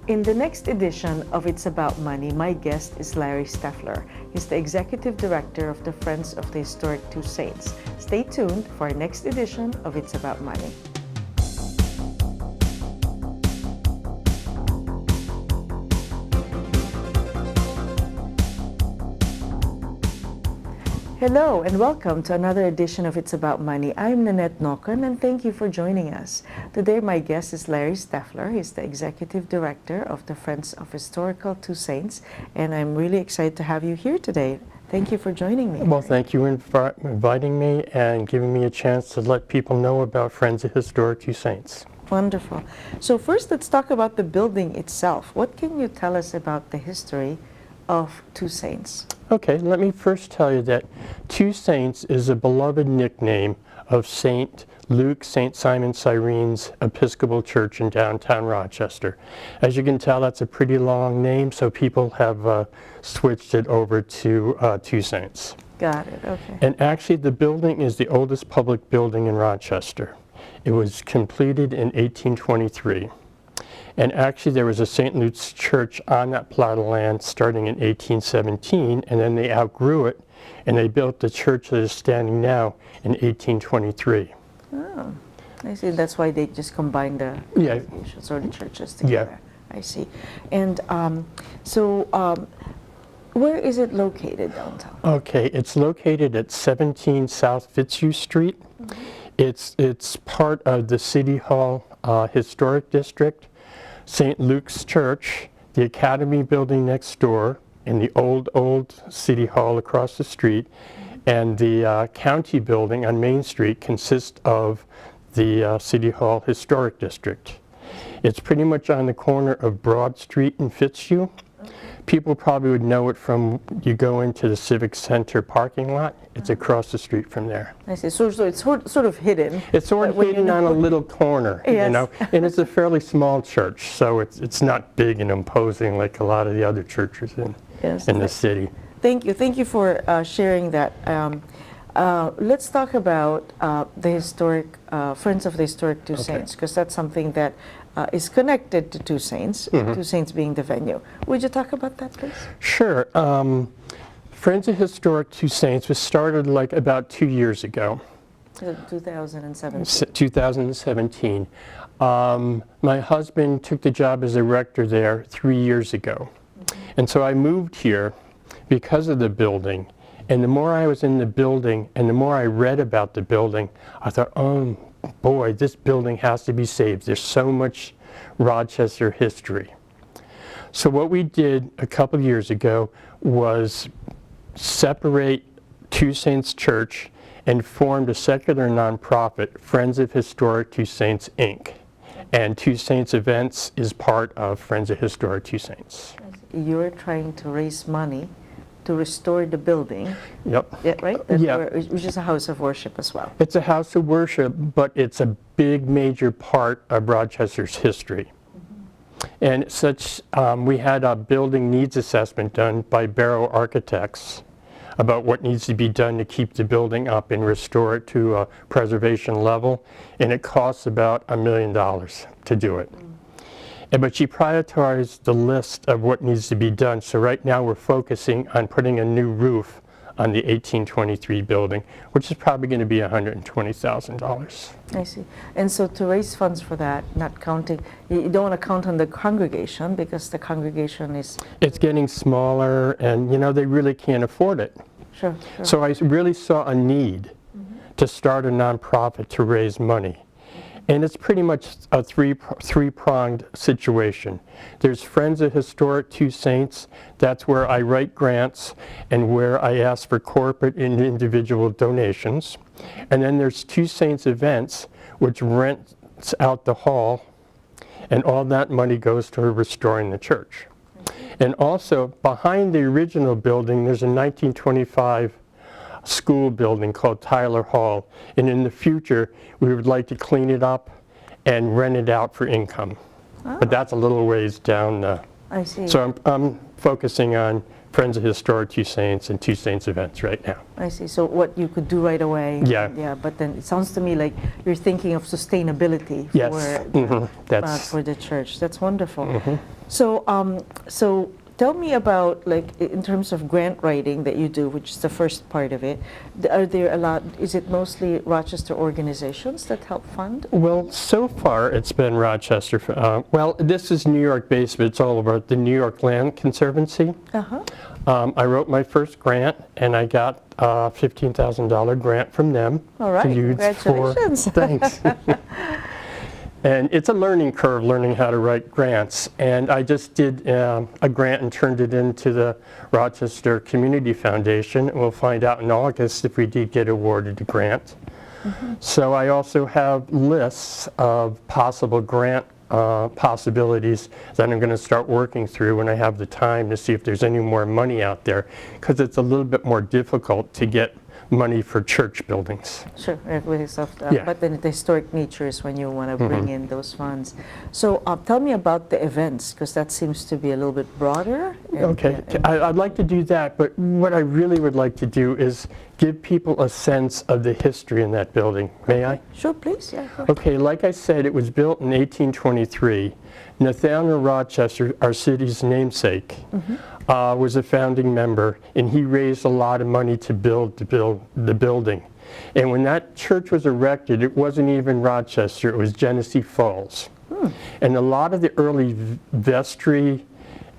In the next edition of It's About Money, my guest is Larry Steffler. He's the Executive Director of the Friends of the Historic Two Saints. Stay tuned for our next edition of It's About Money. Hello and welcome to another edition of It's About Money. I'm Nannette Nocon and thank you for joining us. Today my guest is Larry Steffler. He's the Executive Director of the Friends of Historical Two Saints, and I'm really excited to have you here today. Thank you for joining me. Well, thank you for inviting me and giving me a chance to let people know about Friends of Historic Two Saints. Wonderful. So first let's talk about the building itself. What can you tell us about the history of Two Saints? Okay, let me first tell you that Two Saints is a beloved nickname of St. Luke St. Simon Cyrene's Episcopal Church in downtown Rochester. As you can tell, that's a pretty long name, so people have switched it over to Two Saints. Got it, okay. And actually the building is the oldest public building in Rochester. It was completed in 1823. And actually there was a St. Luke's church on that plot of land starting in 1817, and then they outgrew it and they built the church that is standing now in 1823. Oh, I see. That's why they just combined the congregations or the churches together. Yeah. I see. And where is it located downtown? Okay, it's located at 17 South Fitzhugh Street. Mm-hmm. It's part of the City Hall Historic District, St. Luke's Church, the Academy building next door, and the old City Hall across the street, and the county building on Main Street consists of the City Hall Historic District. It's pretty much on the corner of Broad Street and Fitzhugh. People probably would know it from, you go into the Civic Center parking lot, it's across the street from there. I see, so it's sort of hidden. It's sort of hidden on a little corner, yes. You know, and it's a fairly small church, so it's not big and imposing like a lot of the other churches in the city. Thank you for sharing that. Let's talk about the historic, Friends of the Historic Two Saints, because that's something that is connected to Two Saints, Two Saints being the venue. Would you talk about that, please? Sure. Friends of Historic Two Saints was started like about 2 years ago. 2017. 2017. My husband took the job as a rector there 3 years ago. And so I moved here because of the building. And the more I was in the building and the more I read about the building, I thought, oh boy, this building has to be saved. There's so much Rochester history. So what we did a couple of years ago was separate Two Saints Church and formed a secular nonprofit, Friends of Historic Two Saints, Inc. And Two Saints Events is part of Friends of Historic Two Saints. You're trying to raise money to restore the building. Yep. Yeah, right? Which is a house of worship as well. It's a house of worship, but it's a big major part of Rochester's history. And such, we had a building needs assessment done by Barrow Architects about what needs to be done to keep the building up and restore it to a preservation level, and it costs about $1 million to do it. But she prioritized the list of what needs to be done. So right now we're focusing on putting a new roof on the 1823 building, which is probably going to be $120,000. I see. And so to raise funds for that, not counting, you don't want to count on the congregation because the congregation is... It's getting smaller and, you know, they really can't afford it. Sure. So I really saw a need to start a nonprofit to raise money. And it's pretty much a three-pronged situation. There's Friends of Historic Two Saints. That's where I write grants and where I ask for corporate and individual donations. And then there's Two Saints Events, which rents out the hall, and all that money goes to restoring the church. And also, behind the original building, there's a 1925 school building called Tyler Hall, and in the future we would like to clean it up and rent it out for income. But that's a little ways down. I see. So I'm focusing on Friends of Historic Two Saints and Two Saints events right now. I see. So what you could do right away. Yeah. Yeah, but then it sounds to me like you're thinking of sustainability Yes. for the church. That's wonderful. Mhm. So tell me about, like, in terms of grant writing that you do, which is the first part of it. Are there a lot? Is it mostly Rochester organizations that help fund? Well, so far it's been Rochester. Well, this is New York based, but it's all about the New York Land Conservancy. Uh-huh. I wrote my first grant, and I got a $15,000 grant from them. All right, to use congratulations. Thanks. And it's a learning curve, learning how to write grants. And I just did a grant and turned it into the Rochester Community Foundation. We'll find out in August if we did get awarded a grant. Mm-hmm. So I also have lists of possible grant possibilities that I'm going to start working through when I have the time to see if there's any more money out there, because it's a little bit more difficult to get money for church buildings. Sure, with stuff, Yeah. but then the historic nature is when you want to bring in those funds. So tell me about the events, because that seems to be a little bit broader. Okay, I'd like to do that, but what I really would like to do is give people a sense of the history in that building. May I? Sure, please. Yeah. Go ahead. Okay, like I said, it was built in 1823. Nathaniel Rochester, our city's namesake, was a founding member, and he raised a lot of money to build the building. And when that church was erected, it wasn't even Rochester, it was Genesee Falls. And a lot of the early vestry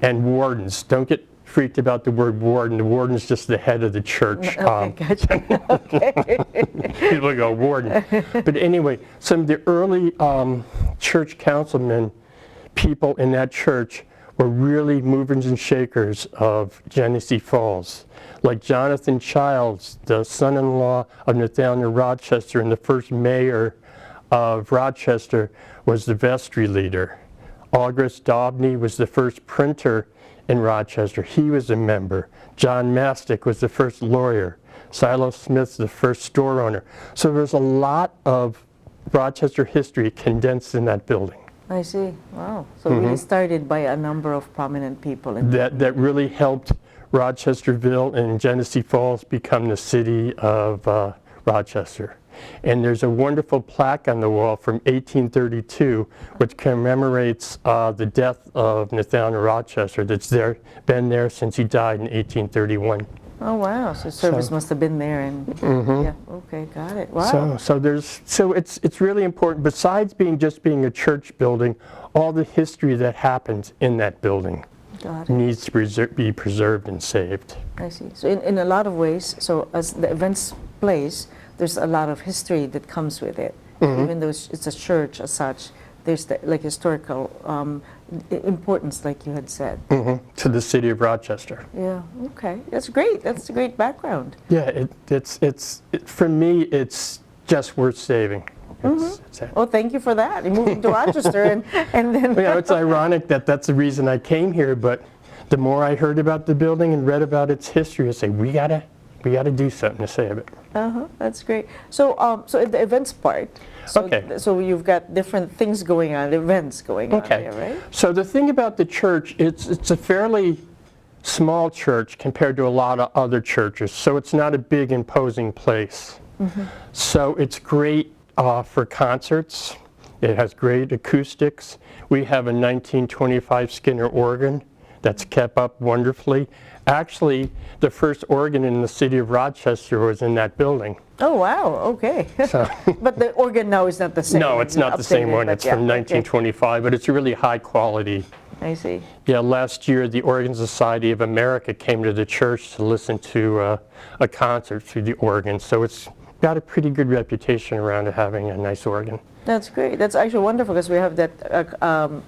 and wardens, don't get freaked about the word warden. The warden's just the head of the church. Okay, gotcha. Okay. People go, warden. But anyway, some of the early church councilmen, people in that church, were really movers and shakers of Genesee Falls. Like Jonathan Childs, the son-in-law of Nathaniel Rochester and the first mayor of Rochester, was the vestry leader. August Daubney was the first printer in Rochester. He was a member. John Mastick was the first lawyer. Silas Smith's the first store owner. So there's a lot of Rochester history condensed in that building. I see. Wow. So really started by a number of prominent people. That really helped Rochesterville and Genesee Falls become the city of Rochester. And there's a wonderful plaque on the wall from 1832 which commemorates the death of Nathaniel Rochester that's been there since he died in 1831. Oh wow! So service must have been there, and yeah. Okay, got it. Wow. So it's really important. Besides just being a church building, all the history that happens in that building needs to be preserved and saved. I see. So in a lot of ways, so as the events place, there's a lot of history that comes with it. Even though it's a church as such, there's the, like, historical importance, like you had said. To the city of Rochester. Yeah. Okay. That's great. That's a great background. Yeah. For me, it's just worth saving. Well, thank you for that. You're moving to Rochester, and then. Yeah, it's ironic that that's the reason I came here. But the more I heard about the building and read about its history, I say we gotta do something to save it. That's great. So, so in the events part. So you've got different things going on, events going on here, right? So the thing about the church, it's a fairly small church compared to a lot of other churches. So it's not a big, imposing place. So it's great for concerts. It has great acoustics. We have a 1925 Skinner organ that's kept up wonderfully. Actually, the first organ in the city of Rochester was in that building. Oh, wow, okay. So but the organ now is not the same. No, it's not the same one. It's from 1925, but it's really high quality. I see. Yeah, last year the Organ Society of America came to the church to listen to a concert through the organ, so it's got a pretty good reputation around it having a nice organ. That's great. That's actually wonderful, because we have that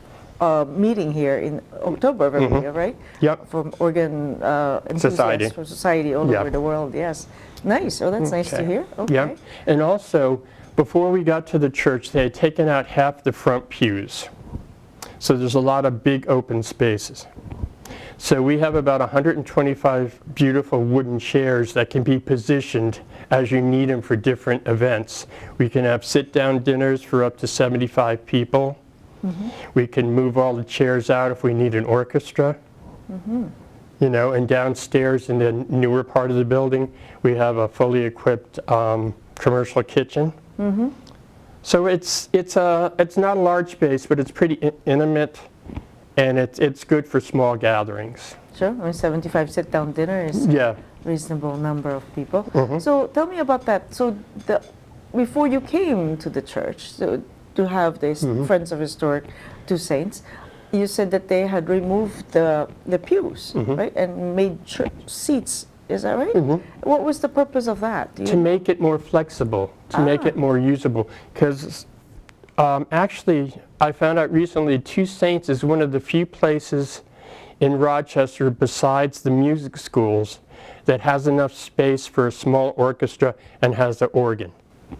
meeting here in October of every year, right? Yep. From organ enthusiasts from society all over the world, yes. Nice. Oh, that's nice to hear. Okay. Yep. And also, before we got to the church, they had taken out half the front pews. So there's a lot of big open spaces. So we have about 125 beautiful wooden chairs that can be positioned as you need them for different events. We can have sit-down dinners for up to 75 people. We can move all the chairs out if we need an orchestra. you know, and downstairs in the newer part of the building, we have a fully equipped commercial kitchen. So it's not a large space, but it's pretty intimate, and it's good for small gatherings. Sure, I mean, 75 sit-down dinner is Yeah. a reasonable number of people. So tell me about that. So before you came to the church, so to have this Friends of Historic Two Saints, you said that they had removed the pews, right, and made seats. Is that right? What was the purpose of that? To make it more flexible, to make it more usable. Because actually, I found out recently, Two Saints is one of the few places in Rochester, besides the music schools, that has enough space for a small orchestra and has an organ.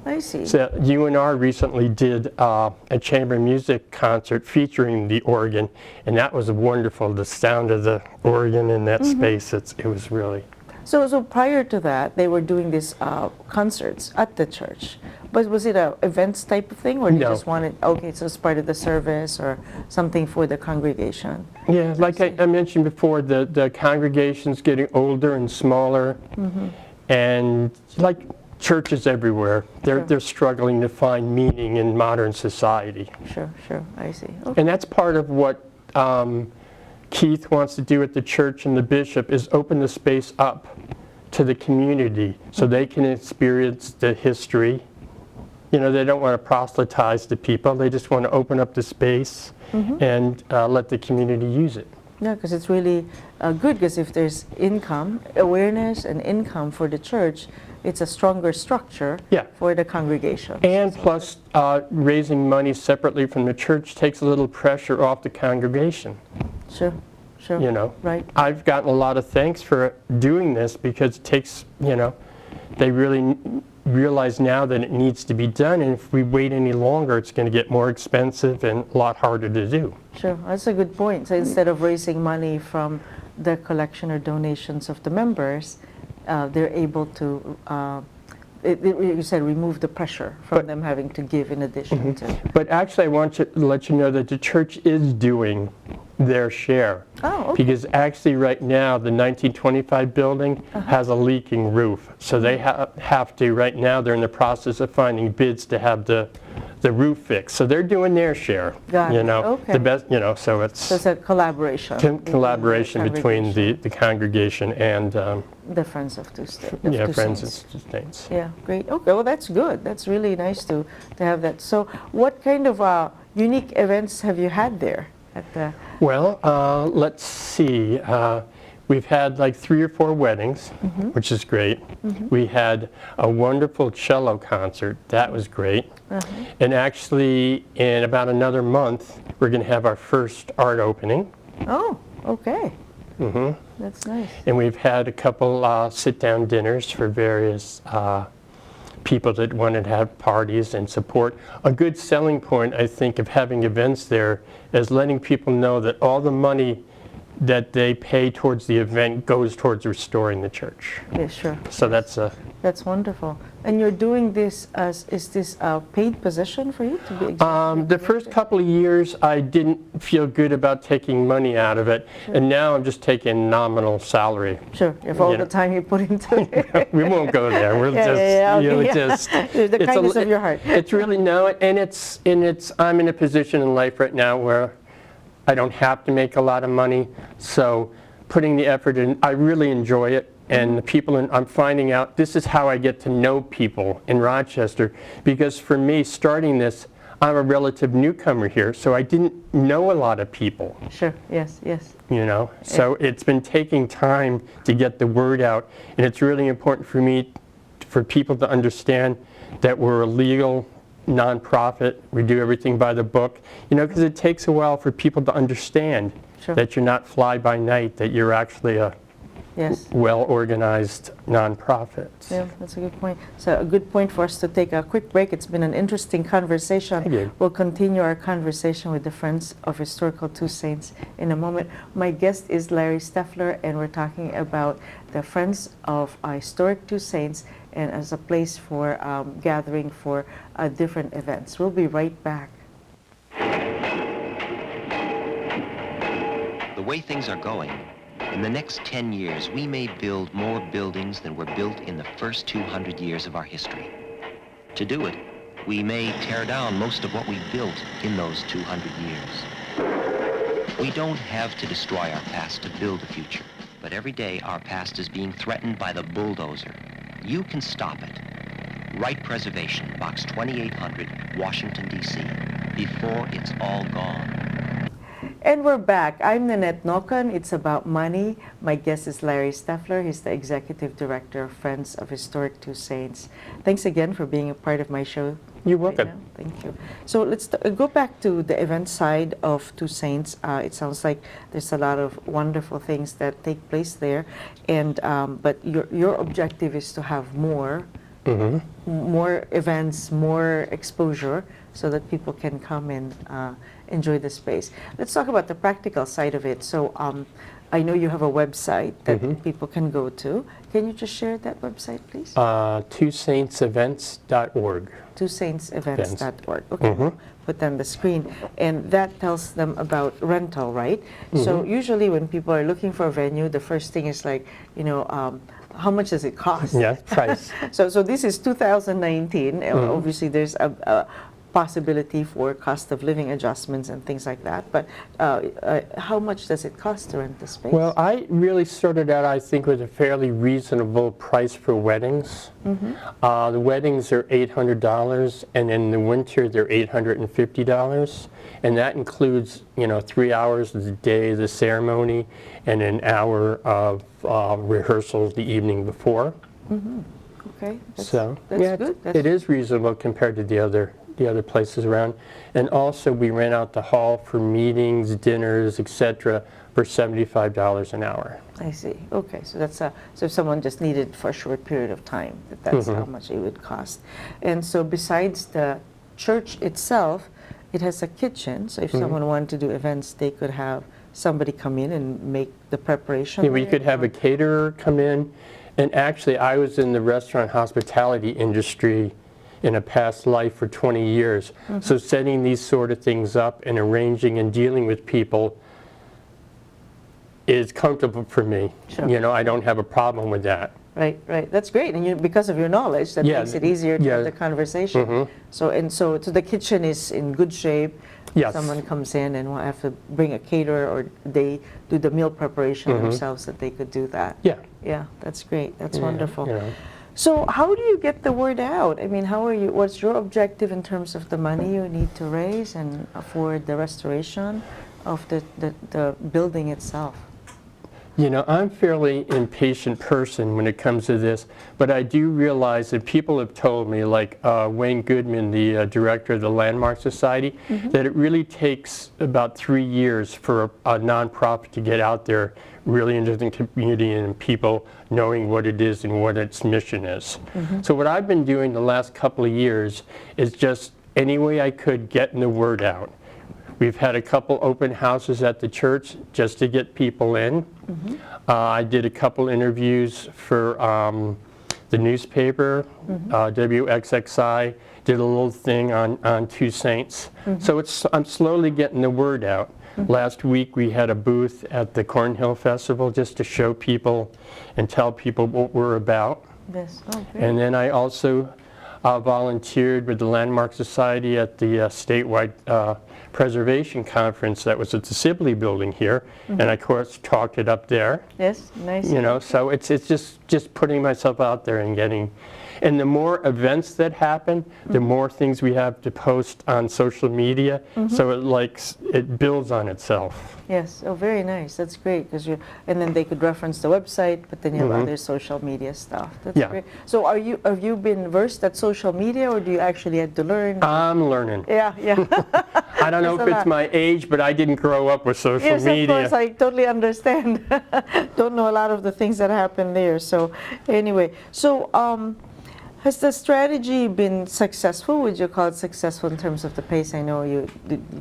I see. So UNR recently did a chamber music concert featuring the organ, and that was wonderful. The sound of the organ in that space, it was really... So prior to that, they were doing these concerts at the church. But was it a events type of thing, or you No. just wanted, okay, so it's part of the service or something for the congregation? Yeah, like I mentioned before, the congregation's getting older and smaller, and like churches everywhere, they're struggling to find meaning in modern society. Sure, I see. Okay. And that's part of what Keith wants to do at the church, and the bishop, is open the space up to the community so they can experience the history. You know, they don't want to proselytize the people, they just want to open up the space and let the community use it. Yeah, because it's really good, because if there's income, awareness and income for the church, it's a stronger structure for the congregation. And plus, raising money separately from the church takes a little pressure off the congregation. Sure. You know, right. I've gotten a lot of thanks for doing this, because it takes, you know, they really realize now that it needs to be done, and if we wait any longer, it's going to get more expensive and a lot harder to do. Sure, that's a good point. So instead of raising money from the collection or donations of the members, they're able to, you said, remove the pressure from them having to give in addition to. But actually, I want to let you know that the church is doing their share. Oh, okay. Because actually right now, the 1925 building has a leaking roof. So they have to, right now, they're in the process of finding bids to have the roof fixed. So they're doing their share. Got you it. know, Okay. the best, you know, so it's Collaboration between the congregation and the Friends of Two Saints. Friends of Two Saints. Yeah, great. Okay, well, that's good. That's really nice to have that. So what kind of unique events have you had there at the... Well, let's see. We've had like 3 or 4 weddings, which is great. We had a wonderful cello concert. That was great. And actually, in about another month, we're going to have our first art opening. Oh, okay. That's nice. And we've had a couple sit-down dinners for various people that wanted to have parties and support. A good selling point, I think, of having events there is letting people know that all the money that they pay towards the event goes towards restoring the church. Yeah, sure. So that's wonderful. And you're doing this is this a paid position for you to be executive the first couple of years, I didn't feel good about taking money out of it, and now I'm just taking nominal salary. Sure, if all the time you put into it. We won't go there. We'll just the kindness of your heart. It's really and I'm in a position in life right now where I don't have to make a lot of money, so putting the effort in, I really enjoy it. And the people, I'm finding out this is how I get to know people in Rochester, because for me, starting this, I'm a relative newcomer here, so I didn't know a lot of people. Sure, yes. You know, so it's been taking time to get the word out, and it's really important for me, for people to understand that we're a legal nonprofit. We do everything by the book, you know, because it takes a while for people to understand that you're not fly by night, that you're actually a well-organized nonprofit. Yeah, that's a good point. So a good point for us to take a quick break. It's been an interesting conversation. Thank you. We'll continue our conversation with the Friends of Historical Two Saints in a moment. My guest is Larry Steffler, and we're talking about the Friends of Historic Two Saints and as a place for gathering for different events. We'll be right back. The way things are going, In the next 10 years, we may build more buildings than were built in the first 200 years of our history. To do it, we may tear down most of what we built in those 200 years. We don't have to destroy our past to build a future, but every day our past is being threatened by the bulldozer. You can stop it. Right Preservation, Box 2800, Washington, D.C., before it's all gone. And we're back. I'm Nannette Nocon. It's about money. My guest is Larry Steffler. He's the Executive Director of Friends of Historic Two Saints. Thanks again for being a part of my show. You're welcome. Right, thank you. So let's go back to the event side of Two Saints. It sounds like there's a lot of wonderful things that take place there, and but your objective is to have more events, more exposure, so that people can come and enjoy the space. Let's talk about the practical side of it. So I know you have a website that people can go to. Can you just share that website, please? twosaintsevents.org. twosaintsevents.org. Okay, we'll put that on the screen. And that tells them about rental, right? So usually when people are looking for a venue, the first thing is like, you know, how much does it cost? Yeah, price. So this is 2019. Obviously, there's a possibility for cost of living adjustments and things like that. But how much does it cost to rent the space? Well, I really started out, I think, with a fairly reasonable price for weddings. The weddings are $800, and in the winter they're $850, and that includes, you know, 3 hours of the day of the ceremony and an hour of rehearsals the evening before. Okay, that's So yeah, good. it is reasonable compared to the other places around. And also we rent out the hall for meetings, dinners, etc. for $75 an hour. I see. Okay, so that's so if someone just needed for a short period of time, that's how much it would cost. And so besides the church itself, it has a kitchen. So if someone wanted to do events, they could have somebody come in and make the preparation. Yeah, we could have a caterer come in. And actually, I was in the restaurant hospitality industry in a past life for 20 years. So setting these sort of things up and arranging and dealing with people is comfortable for me. Sure. You know, I don't have a problem with that. Right, right. That's great. And because of your knowledge, that makes it easier to have the conversation. So the kitchen is in good shape. Yes. Someone comes in and will have to bring a caterer, or they do the meal preparation themselves, that they could do that. Yeah. Yeah, that's great. That's wonderful. You know. So how do you get the word out? I mean, what's your objective in terms of the money you need to raise and for the restoration of the building itself? You know, I'm a fairly impatient person when it comes to this, but I do realize that people have told me, like Wayne Goodman, the director of the Landmark Society, that it really takes about 3 years for a nonprofit to get out there really into the community and people knowing what it is and what its mission is. So what I've been doing the last couple of years is just any way I could getting the word out. We've had a couple open houses at the church just to get people in. I did a couple interviews for the newspaper, WXXI, did a little thing on Two Saints. So I'm slowly getting the word out. Last week we had a booth at the Cornhill Festival just to show people and tell people what we're about. Yes. Oh, great. And then I also volunteered with the Landmark Society at the statewide preservation conference that was at the Sibley building here, and I, of course, talked it up there. Yes, nice. You know, so it's just putting myself out there and getting, and the more events that happen, the more things we have to post on social media, so it builds on itself. Yes. Oh, very nice. That's great, because and then they could reference the website, but then you have other social media stuff. That's great. So have you been versed at social media, or do you actually have to learn? I'm learning. Yeah, yeah. I don't know if it's my age, but I didn't grow up with social media. Yes, of course, I totally understand. Don't know a lot of the things that happen there. So anyway, has the strategy been successful? Would you call it successful in terms of the pace? I know you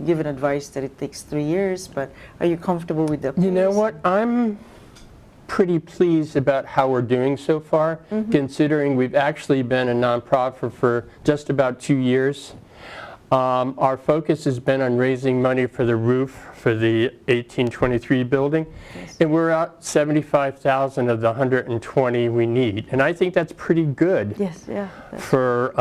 given advice that it takes 3 years, but are you comfortable with the pace? You know what? I'm pretty pleased about how we're doing so far, considering we've actually been a nonprofit for just about 2 years. Our focus has been on raising money for the roof for the 1823 building, and we're at 75,000 of the 120 we need, and I think that's pretty good Yes, yeah. for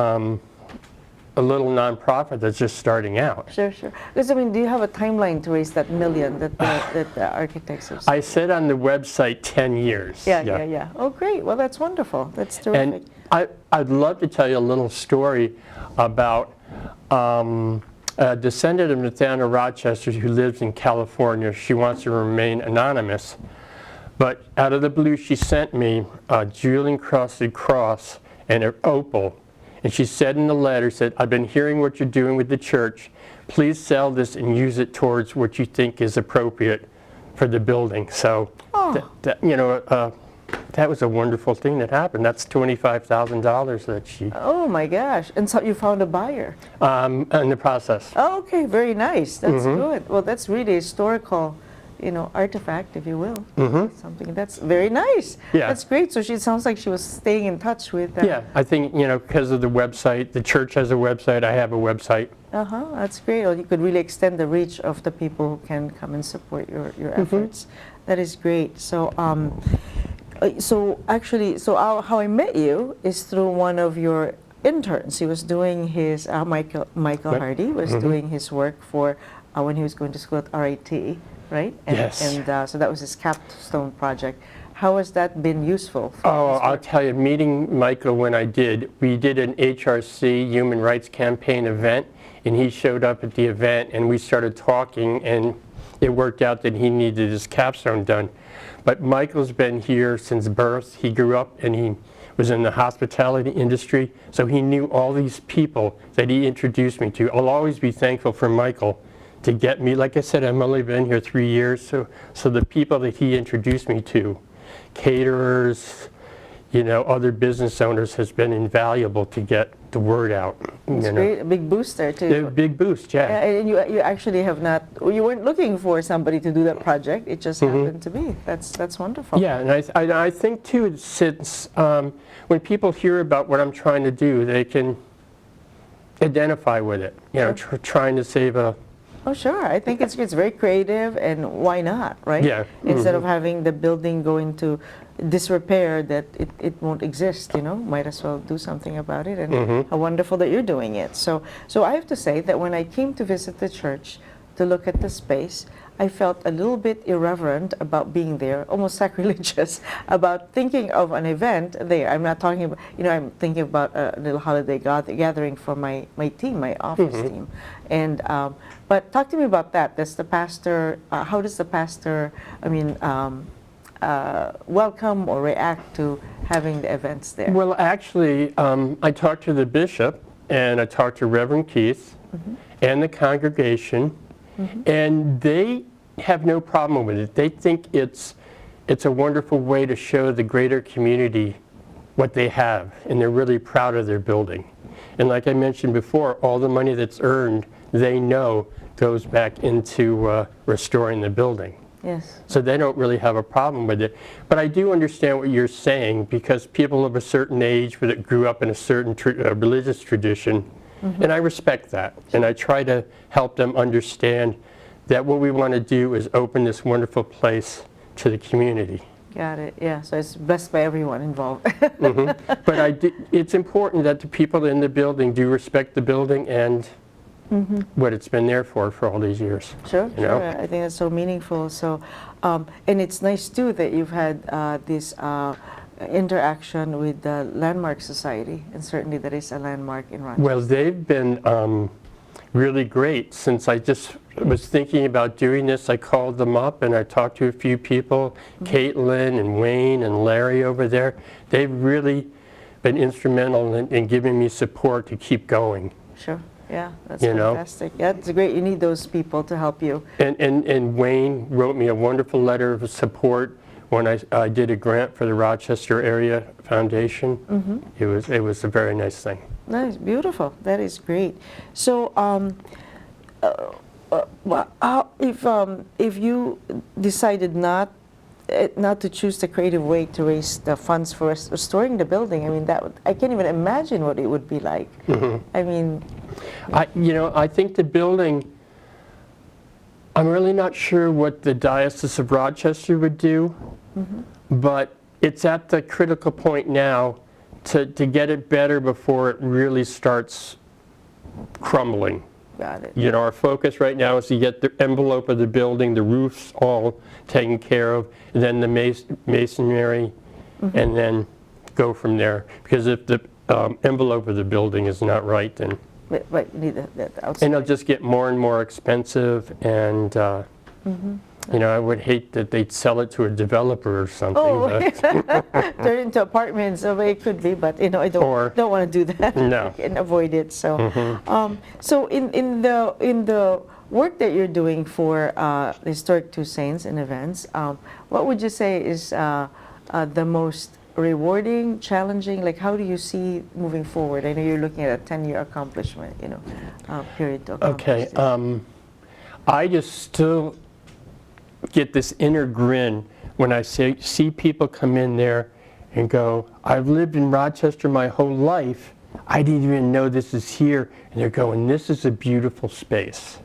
a little nonprofit that's just starting out. Sure, sure. Because, I mean, do you have a timeline to raise that million that the architects have said? I said on the website 10 years. Yeah. Oh, great. Well, that's wonderful. That's terrific. And I'd love to tell you a little story about a descendant of Nathaniel Rochester who lives in California. She wants to remain anonymous. But out of the blue, she sent me a jewel encrusted cross and an opal. And she said in the letter, said, I've been hearing what you're doing with the church. Please sell this and use it towards what you think is appropriate for the building. So, that was a wonderful thing that happened. That's $25,000 that she... Oh, my gosh. And so you found a buyer? In the process. Oh, okay. Very nice. That's good. Well, that's really historical, artifact, if you will. Something that's very nice. Yeah. That's great. So it sounds like she was staying in touch with Yeah, I think, because of the website, the church has a website, I have a website. That's great. Well, you could really extend the reach of the people who can come and support your efforts. That is great. So, how I met you is through one of your interns. He was doing his, Michael Hardy was doing his work for when he was going to school at RIT, right? Yes. And so that was his capstone project. How has that been useful? I'll tell you, meeting Michael when we did an HRC Human Rights Campaign event, and he showed up at the event, and we started talking, and it worked out that he needed his capstone done. But Michael's been here since birth. He grew up and he was in the hospitality industry, so he knew all these people that he introduced me to. I'll always be thankful for Michael to get me. Like I said, I've only been here 3 years, so the people that he introduced me to, caterers, other business owners, has been invaluable to get the word out. It's great, a big booster too. A big boost, yeah. And you actually you weren't looking for somebody to do that project. It just happened to be. That's wonderful. Yeah, and I think too, since when people hear about what I'm trying to do, they can identify with it. Trying to save a... Oh, sure. I think it's very creative, and why not, right? Yeah. Instead of having the building go into disrepair that it won't exist, might as well do something about it, and how wonderful that you're doing it. So I have to say that when I came to visit the church to look at the space, I felt a little bit irreverent about being there, almost sacrilegious, about thinking of an event there. I'm not talking about, I'm thinking about a little holiday gathering for my team, my office team. And, but talk to me about that. Does the pastor, how does the pastor, welcome or react to having the events there? Well, actually, I talked to the bishop, and I talked to Reverend Keith and the congregation, and they have no problem with it. They think it's a wonderful way to show the greater community what they have, and they're really proud of their building. And like I mentioned before, all the money that's earned, they know goes back into restoring the building. Yes. So they don't really have a problem with it. But I do understand what you're saying, because people of a certain age that grew up in a certain religious tradition, and I respect that. And I try to help them understand that what we want to do is open this wonderful place to the community. Got it. Yeah. So it's blessed by everyone involved. But it's important that the people in the building do respect the building and what it's been there for all these years. Sure, sure. I think that's so meaningful. So, and it's nice too that you've had this interaction with the Landmark Society, and certainly that is a landmark in Rochester. Well, they've been really great. Since I just was thinking about doing this, I called them up and I talked to a few people, Caitlin and Wayne and Larry over there. They've really been instrumental in giving me support to keep going. Sure. Yeah, that's fantastic. Yeah, it's great. You need those people to help you. And Wayne wrote me a wonderful letter of support when I did a grant for the Rochester Area Foundation. It was a very nice thing. Nice, beautiful. That is great. So, if you decided not to choose the creative way to raise the funds for restoring the building, I mean, I can't even imagine what it would be like. I mean, I think the building, I'm really not sure what the Diocese of Rochester would do, but it's at the critical point now to get it better before it really starts crumbling. Got it. Our focus right now is to get the envelope of the building, the roofs all taken care of, and then the masonry, and then go from there. Because if the envelope of the building is not right, then But you need the outside. and it'll just get more and more expensive, and I would hate that they'd sell it to a developer or something. Oh, but- turn into apartments, so it could be, but I don't want to do that. No. And avoid it. So, so in the work that you're doing for the Historic Two Saints and events, what would you say is the most rewarding, challenging? Like, how do you see moving forward? I know you're looking at a 10-year accomplishment, period to accomplish Okay, this. I just still get this inner grin when I see people come in there and go, I've lived in Rochester my whole life. I didn't even know this is here. And they're going, this is a beautiful space.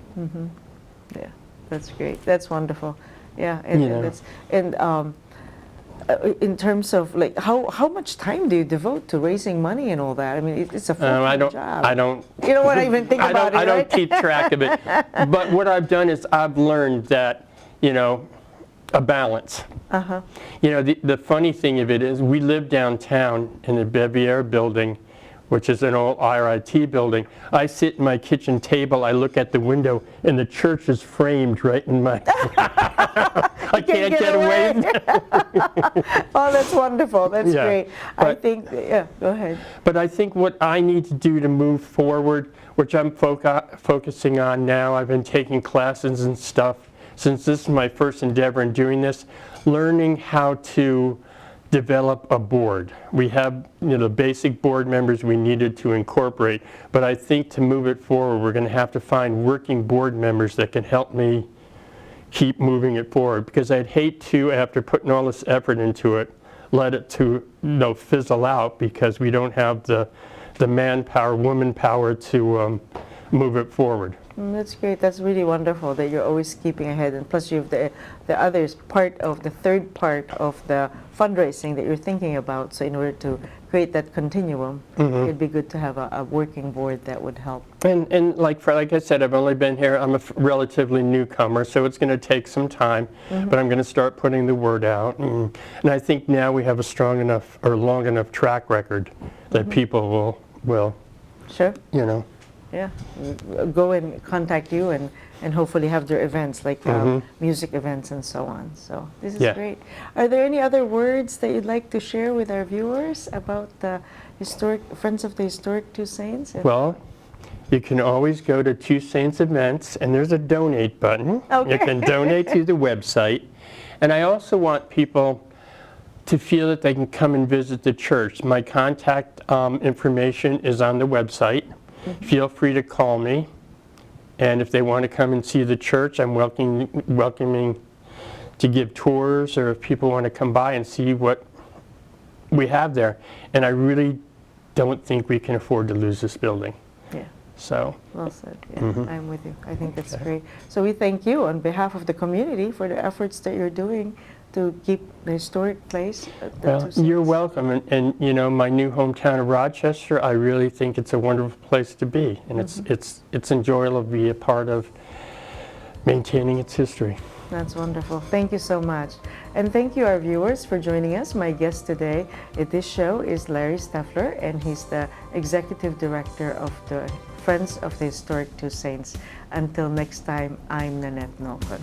Yeah, that's great. That's wonderful. Yeah, and, Yeah. and that's in terms of like how much time do you devote to raising money and all that? I mean, it's a full-time job. I don't. You don't want to even think about it, I don't right? keep track of it. But what I've done is I've learned that, a balance. The funny thing of it is we live downtown in the Bevier building, which is an old RIT building. I sit in my kitchen table, I look at the window, and the church is framed right in my... I can't get away. Oh, that's wonderful. That's Yeah, great. I but- think, yeah, go ahead. But I think what I need to do to move forward, which I'm focusing on now, I've been taking classes and stuff, since this is my first endeavor in doing this, learning how to develop a board. We have the basic board members we needed to incorporate, but I think to move it forward, we're going to have to find working board members that can help me keep moving it forward, because I'd hate to, after putting all this effort into it, let it fizzle out because we don't have the manpower, woman power to move it forward. That's great. That's really wonderful that you're always keeping ahead, and plus you have the third part of the fundraising that you're thinking about. So in order to create that continuum, it'd be good to have a working board that would help. And like I said, I've only been here, I'm a relatively newcomer, so it's going to take some time, but I'm going to start putting the word out. And I think now we have a strong enough or long enough track record that people will, Sure. Yeah, go and contact you and hopefully have their events like music events and so on. So this is great. Are there any other words that you'd like to share with our viewers about the Friends of the Historic Two Saints? Well, you can always go to Two Saints Events, and there's a donate button. Okay. You can donate to the website. And I also want people to feel that they can come and visit the church. My contact information is on the website. Feel free to call me, and if they want to come and see the church, I'm welcoming to give tours, or if people want to come by and see what we have there. And I really don't think we can afford to lose this building. Yeah. So. Well said. Yeah, I'm with you. I think that's great. So we thank you on behalf of the community for the efforts that you're doing to keep the historic place. Well, you're welcome, and my new hometown of Rochester, I really think it's a wonderful place to be, and it's enjoyable to be a part of maintaining its history. That's wonderful. Thank you so much. And thank you, our viewers, for joining us. My guest today at this show is Larry Steffler, and he's the Executive Director of the Friends of the Historic Two Saints. Until next time, I'm Nannette Nocon.